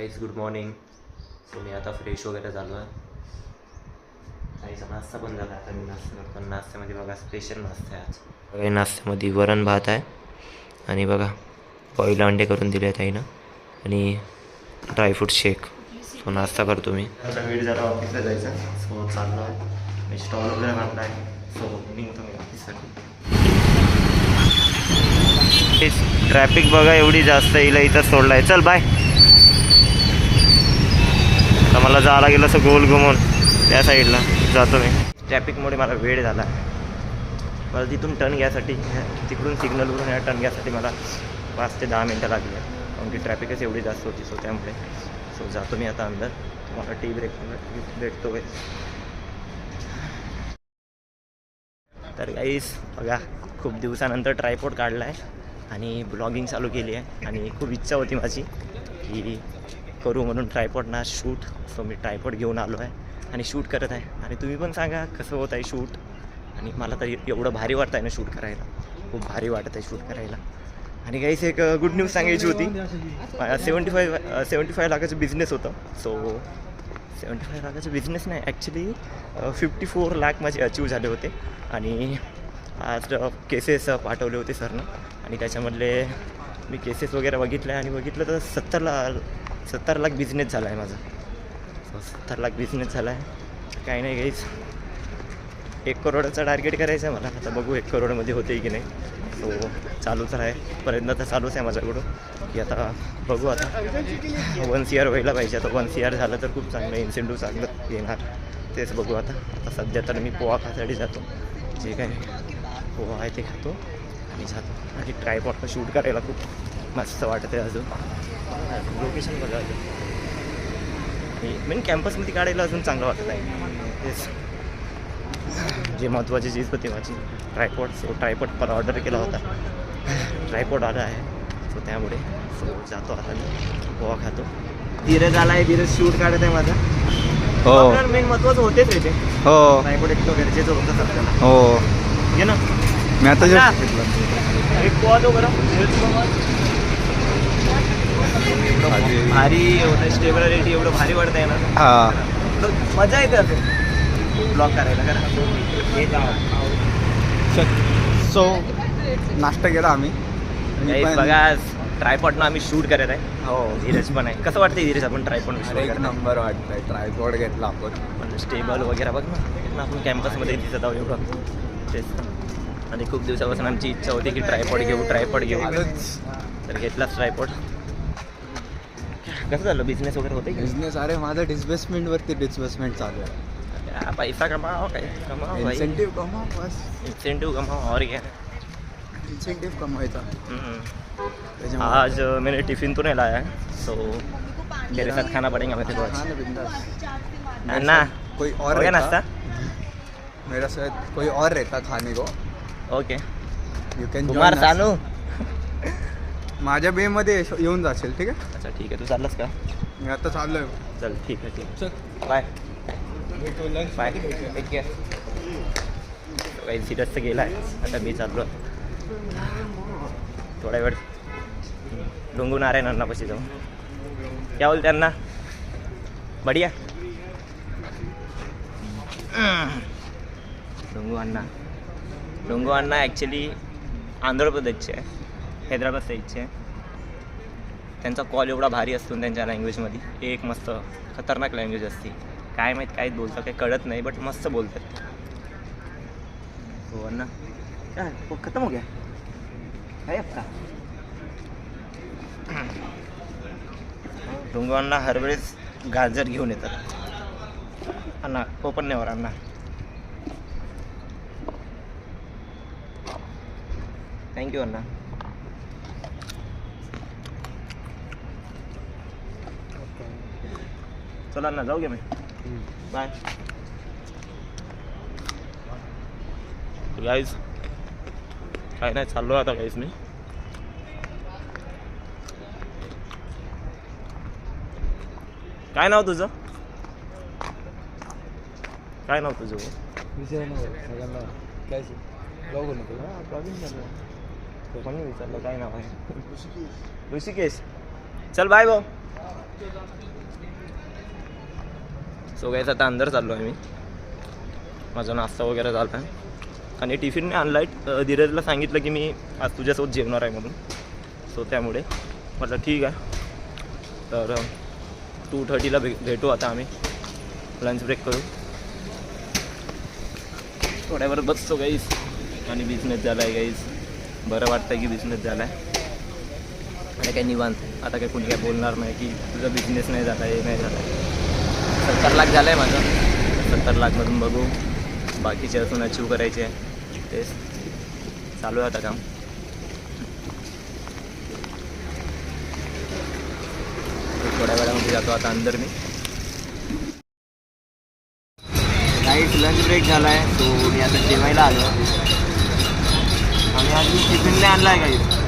Guys good morning. So मी आता fresh वगैरे झालो आहे. काहीचा नाश्ता पण झाला. आता मी नाश्ता करतो. नाश्त्यामध्ये बघा स्पेशल नाश्ता आहे आज. बघा नाश्त्यामध्ये वरण भात आहे आणि बघा बॉईल अंडे करून दिले आहेत आईनं आणि ड्रायफ्रूट शेक. सो नाश्ता करतो मी. आता वेळ झाला ऑफिसला जायचा. सो चाललो आहे. मी स्टॉल वगैरे बांधला आहे. सो निघतो मी ऑफिससाठी. ट्रॅफिक बघा एवढी जास्त येईल इथं सोडला आहे. चल बाय. आता मला जायला गेलं असं गोल घुमून त्या साईडला जातो मी. ट्रॅफिकमुळे मला वेळ झाला. मला तिथून टर्न घ्यायसाठी तिकडून सिग्नलवरून या टर्न घ्यायसाठी मला 5 ते 10 मिनटं लागली आहे. कारण की ट्रॅफिकच एवढी जास्त होती. सो त्यामुळे जातो मी आता अंदर. मला टी ब्रेक भेटतो आहे. तर गाईस बघा खूप दिवसानंतर ट्रायपॉड काढला आहे आणि ब्लॉगिंग चालू केली आहे आणि खूप इच्छा होती माझी की करू म्हणून ट्रायपॉडना शूट. सो मी ट्रायपॉड घेऊन आलो आहे आणि शूट करत आहे. आणि तुम्ही पण सांगा कसं होत आहे शूट. आणि मला तर एवढं भारी वाटत आहे ना शूट करायला. खूप भारी वाटत आहे शूट करायला. आणि काहीच एक गुड न्यूज सांगायची होती. 75 लाखाचं बिझनेस होतं. सो 75 लाखाचं बिझनेस नाही ॲक्च्युली 54 लाख माझे अचीव झाले होते. आणि आज केसेस पाठवले होते सरनं आणि त्याच्यामधले मी केसेस वगैरे बघितले आणि बघितलं तर 70 लाख बिझनेस झाला आहे माझा. 70 लाख बिझनेस झाला आहे. काही नाही काहीच 1 करोडाचा टार्गेट करायचं आहे मला. आता बघू 1 करोडमध्ये होते की नाही. सो चालूच आहे. प्रयत्न तर चालूच आहे माझ्याकडून की आता बघू. आता 1 CR व्हायला पाहिजे. आता 1 CR झालं तर खूप चांगलं इन्सेंटिव्ह चांगलं येणार. तेच बघू आता. आता सध्या तर मी पोहा खासाठी जातो. जे काही पोहा आहे ते खातो आणि जातो. आणि ट्रायपॉडला शूट करायला खूप मस्त वाटतं आहे. अजून लोकेशन बघा अजून मेन कॅम्पसमध्ये काढायला अजून चांगलं वाटत आहे. तेच जे महत्त्वाची चीज होती माझी ट्रायपॉड. सो ट्रायपॉड पण ऑर्डर केला होता. ट्रायपॉड आला आहे. सो त्यामुळे सो जातो आता मी पोहा खातो. धीरज आला आहे. धीरज शूट काढत आहे माझा. हो मेन महत्त्वाचं होतेच रे ते. हो ट्रायपॉड एक तो गरजेचं होतं सर त्याला. हो घे ना. मी आता एक पोहा तो करा. भारी होतं. स्टेबिलिटी एवढं भारी वाटत आहे ना. हां मजा येते असं ब्लॉग करायला. करा सो नाश्ता केला आम्ही. बघा ट्रायपॉडनं आम्ही शूट करत आहे. हो धीरज पण आहे. कसं वाटतं धीरज आपण ट्रायपॉड एक नंबर वाटतंय. ट्रायपॉड घेतला आपण. पण स्टेबल वगैरे बघ ना. आपण कॅम्पसमध्ये दिसत आहोत एवढं. तेच आणि खूप दिवसापासून आमची इच्छा होती की ट्रायपॉड घेऊ. तर घेतलाच ट्रायपॉड. कसं झालं बिझनेस वगैरे होते. बिझनेस अरे माझं डिस्बर्समेंटवरती डिस्बर्समेंट चालू आहे. पैसा कमाओ काय कमाओ. इन्सेंटिव्ह कमाव बस. इंसेंटिव कमाओ और क्या. इंसेंटिव्ह कमवायचा. आज मैंने टिफिन तो नहीं लाया है. सो मेरे साथ खाना पड़ेगा मेरे को आज. ना कोई और हो गया नाश्ता. मेरा साथ कोई और रहता खाने को. Okay you can Kumar Sanu. माझ्या बेमध्ये येऊन जाशील. ठीक आहे. अच्छा ठीक आहे. तू चाललास का. मी आता चाललोय. चल ठीक आहे. ठीक आहे. Bye bye. Take care. काही सिरियस तर गेला आहे. आता मी चाललो थोडा वेळ डोंगू नारायणांनापाशी जाऊ. क्या बोलते अण्णा. बढिया. डोंगू अण्णा ॲक्च्युली आंध्र प्रदेशचे आहे. हैदराबाद साईडचे आहे. त्यांचा कॉल एवढा भारी असतो त्यांच्या लँग्वेजमध्ये. एक मस्त खतरनाक लँग्वेज असते. काय माहीत काय बोलतं काही कळत नाही बट मस्त बोलतात. हो अण्णा काय खतम हो गया है आपका. डोंगू अण्णा हर वेळेस गाजर घेऊन येतात. अण्णा ओपन नाही वर अण्णा. थँक्यू अण्णा. चला ना जाऊ घे मी. Bye guys. काय नाही चाललो आता गाईज मी. काय नाव तुझं. काय नाव तुझं. सगळ्यांना काय ब्लॉग विचारलं काय नाव आहे. ऋषिकेश. चल बाय भाऊ. सो गाईस आता अंदर चाललो आहे मी. माझा नाश्ता वगैरे झाला आहे आणि टिफिनने आणला आहे. धीरजला सांगितलं की मी आज तुझ्यासोबत जेवणार आहे म्हणून. सो त्यामुळे म्हटलं ठीक आहे. तर 2:30ला भेटू आता आम्ही. लंच ब्रेक करू. थोड्या वेळात बसतो गाईस आणि बिझनेस झाला आहे गाईस. बरं वाटतं की बिझनेस झाला आहे आणि काही निवांत. आता काही कोणी काय बोलणार नाही की तुझा बिझनेस नाही झाला आहे, नाही झाला आहे. 70 लाख झालं आहे माझं. 70 लाखमधून बघू बाकीचे अजून अचीव करायचे आहे. तेच चालू आहे आता काम. थोड्या वेळामध्ये जातो आता अंदर मी. नाईट लंच ब्रेक झाला आहे. सो मी आता जेवायला आलो आणि आज मी टिफिन नाही आणला आहे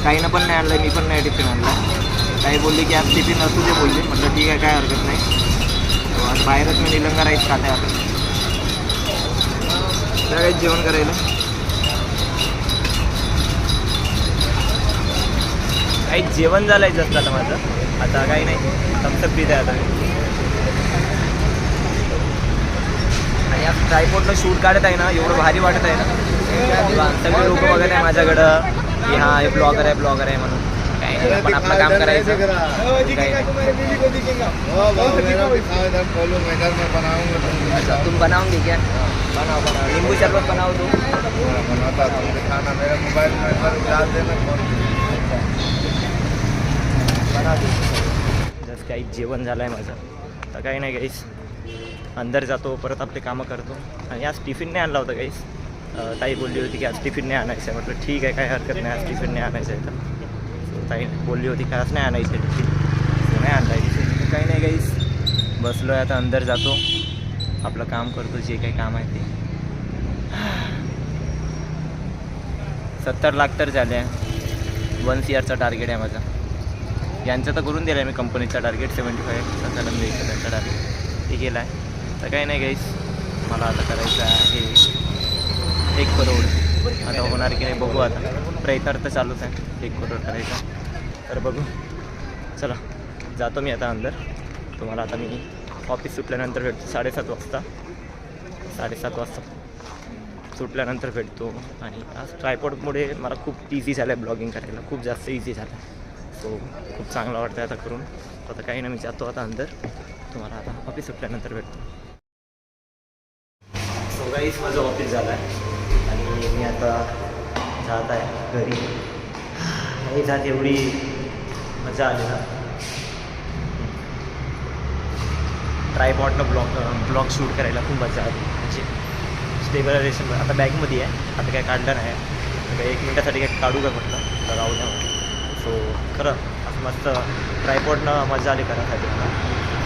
काहीनं पण नाही आणलं आहे. मी पण नाही टिफिन आणला. काही बोलली की आज टिफिन असू दे बोलली. म्हटलं ठीक आहे काय हरकत नाही. तो आज बाहेरच मी निलंगा राईस खात आहे आपण. काय जेवण करायला काही जेवण झालं आहे जस्ट आता माझं. आता काही नाही थम्सअप पित आहे आता मी. आणि या ट्रायपॉडला शूट काढत आहे ना एवढं भारी वाटत आहे ना. सगळे लोक बघत आहे माझ्याकडं की हां हे ब्लॉगर आहे म्हणून. काही नाही आपण आपलं काम करायचं. अच्छा तुम बनाओगे क्या? बनाओ नींबू शरबत बनाओ तुम. जस्ट काही जेवण झालं आहे माझं. तर काही नाही गाईस अंदर जातो परत आपले कामं करतो. आणि आज टिफिन नाही आणला होता गाईस. ताई बोलली होती की आज टिफिन नाही आणायचं आहे. म्हटलं ठीक आहे काय हरकत नाही. आज टिफिन नाही आणायचं आहे तर ताई बोलली होती की आज नाही आणायचं आहे टिफिन. सो नाही आणला आहे टिफिन. काही नाही गाईस बसलो आहे आता. अंदर जातो आपलं काम करतो जे काही काम आहे ते. 70 लाख तर झाले आहे. 1 CRचा टार्गेट आहे माझा. यांचं तर करून दिलं आहे मी कंपनीचा टार्गेट 75. आता नंबर त्यांचा टार्गेट ते केला आहे. तर काही नाही गाईस मला आता करायचं आहे 1 करोड. आता होणार की नाही बघू. आता प्रयत्न तर चालूच आहे 1 करोड करायचा. तर बघू चला जातो मी आता अंदर. तुम्हाला आता मी ऑफिस सुटल्यानंतर भेटतो 7:30 वाजता. 7:30 वाजता सुटल्यानंतर भेटतो. आणि आज ट्रायपॉडमुळे मला खूप इझी झालं आहे ब्लॉगिंग करायला. खूप जास्त इझी झालं आहे. सो खूप चांगलं वाटतं आता करून. आता काही नाही मी जातो आता अंदर. तुम्हाला आता ऑफिस सुटल्यानंतर भेटतो. सो गाईस माझं ऑफिस झालं आहे आणि मी आता जात आहे घरी. नाही जात एवढी मजा आली ना. ट्रायपॉडनं ब्लॉग शूट करायला खूप मजा आली. म्हणजे स्टेबलायझेशन आता बॅगमध्ये आहे. आता काय काढलं नाही. आता 1 मिनटासाठी काय काढू का म्हटलं तर राहू द्या म्हटलं. सो खरं असं मस्त ट्रायपॉडनं मजा आली करायसाठी मला.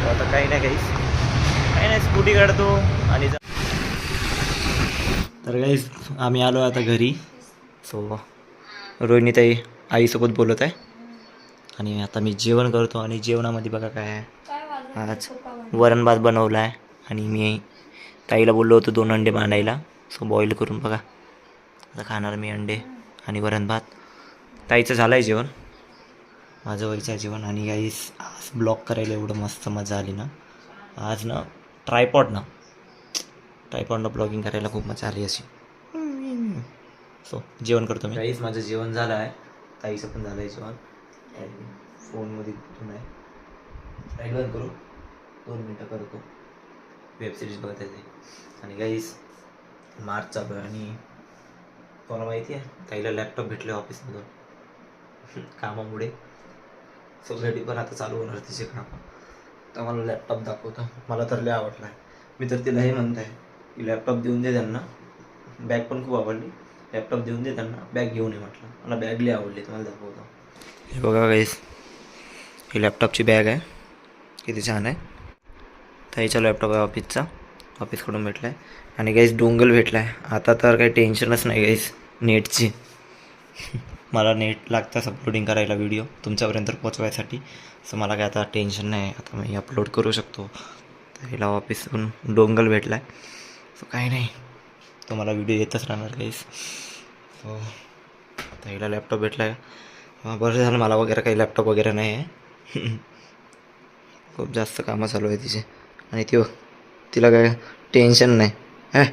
सो आता काही नाही काही नाही स्कूटी काढतो आणि तर गाईस आम्ही आलो आता घरी. सो रोहिणीताई आईसोबत बोलत आहे आणि आता मी जेवण करतो. आणि जेवणामध्ये बघा काय आहे. आज वरण भात बनवला आहे आणि मी ताईला बोललो होतो 2 अंडे बांधायला. सो बॉईल करून बघा आता खाणार मी अंडे आणि वरण भात. ताईचं झालं आहे जेवण. माझं व्हायचं आहे जेवण. आणि गाईस आज ब्लॉग करायला एवढं मस्त मजा आली ना. आज ना ट्रायपॉडनं ब्लॉगिंग करायला खूप मजा आली अशी. सो जेवण करतो मी. गाईस माझं जेवण झालं आहे. ताईचं पण झालं आहे जेवण. फोनमध्ये कुठून आहे लाईट बंद करू 2 मिनटं करतो. वेबसिरीज बघत आहे ते. आणि गाईस मार्च चालू आहे आणि तुम्हाला माहिती आहे ताईला लॅपटॉप भेटले ऑफिसमधून कामामुळे. सो घरी पण आता चालू होणार तिचे काम. तर मला लॅपटॉप दाखवतो. मला तर लय आवडला आहे. मी तर तिला हे म्हणत आहे की लॅपटॉप देऊन दे त्यांना. बॅग पण खूप आवडली. लॅपटॉप देऊन दे त्यांना बॅग घेऊन ये म्हटलं. मला बॅग लय आवडली तुम्हाला दाखवतो. हे बघा गाईस ही लॅपटॉपची बॅग आहे. किती छान आहे. ताईचा लॅपटॉप आहे ऑफिसचा. ऑफिसकडून भेटला आहे. आणि गाईस डोंगल भेटला आहे. आता तर काही टेन्शनच नाही गाईस नेटची. मला नेट लागतं अपलोडिंग करायला व्हिडिओ तुमच्यापर्यंत पोचवायसाठी. सो मला काय आता टेन्शन नाही. आता मी अपलोड करू शकतो. ताईला ऑफिसकडून डोंगल भेटला आहे. सो काही नाही तुम्हाला व्हिडिओ येतच राहणार गाईस. सो ताईला लॅपटॉप भेटला आहे. बरं झालं मला वगैरे काही लॅपटॉप वगैरे नाही आहे. खूप जास्त कामं चालू आहे तिचे आणि तिला काय टेन्शन नाही है.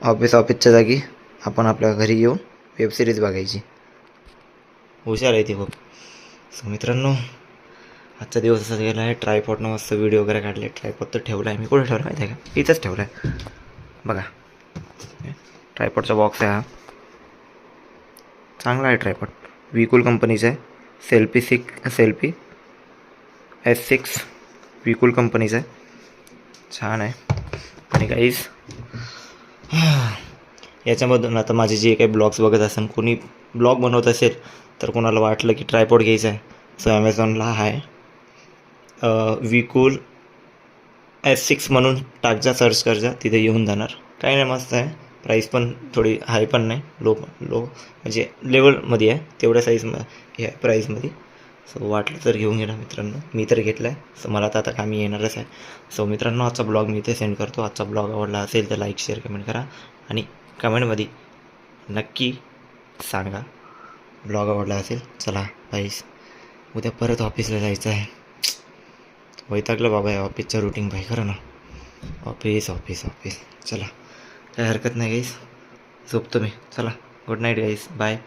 ऑफिसच्या जागी आपण आपल्या घरी येऊन वेबसिरीज बघायची. हुशार आहे ती खूप. सो मित्रांनो, आजचा दिवस असा गेला आहे. ट्रायपॉडनं मस्त व्हिडिओ वगैरे काढले. ट्रायपॉड तर ठेवला आहे मी. कुठे ठेवला माहिती आहे का? इथंच ठेवला आहे बघा. ट्रायपॉडचा बॉक्स आहे हा. चांगला आहे ट्रायपॉड. विकूल कंपनीचा आहे. सेल्फी S6 विकूल कंपनीचा आहे. छान आहे. आणि काहीच याच्यामधून आता माझे जे काही ब्लॉग्स बघत असेल, कोणी ब्लॉग बनवत असेल तर कोणाला वाटलं की ट्रायपॉड घ्यायचा आहे, सो ॲमेझॉनला आहे विकूल S6 म्हणून टाकजा, सर्च करजा, तिथे येऊन जाणार. काही नाही, मस्त आहे. प्राईस पण थोडी हाय पण नाही, लो म्हणजे लेवलमध्ये आहे, तेवढ्या हे आहे प्राईसमध्ये. सो वाटलं तर घेऊन गेला मित्रांनो. मी तर घेतला आहे. सो मला तर आता कामी येणारच आहे. सो मित्रांनो, आजचा ब्लॉग मी इथे सेंड करतो. आजचा ब्लॉग आवडला असेल तर लाईक, शेअर, कमेंट करा आणि कमेंटमध्ये नक्की सांगा ब्लॉग आवडला असेल. चला गाईस, उद्या परत ऑफिसला जायचं आहे. वैतागलं बाबा या ऑफिसचं रुटीन भाई, खरं ना. ऑफिस. चला, काही हरकत नाही गाईस, झोपतो मी. चला, गुड नाईट गाईस, बाय.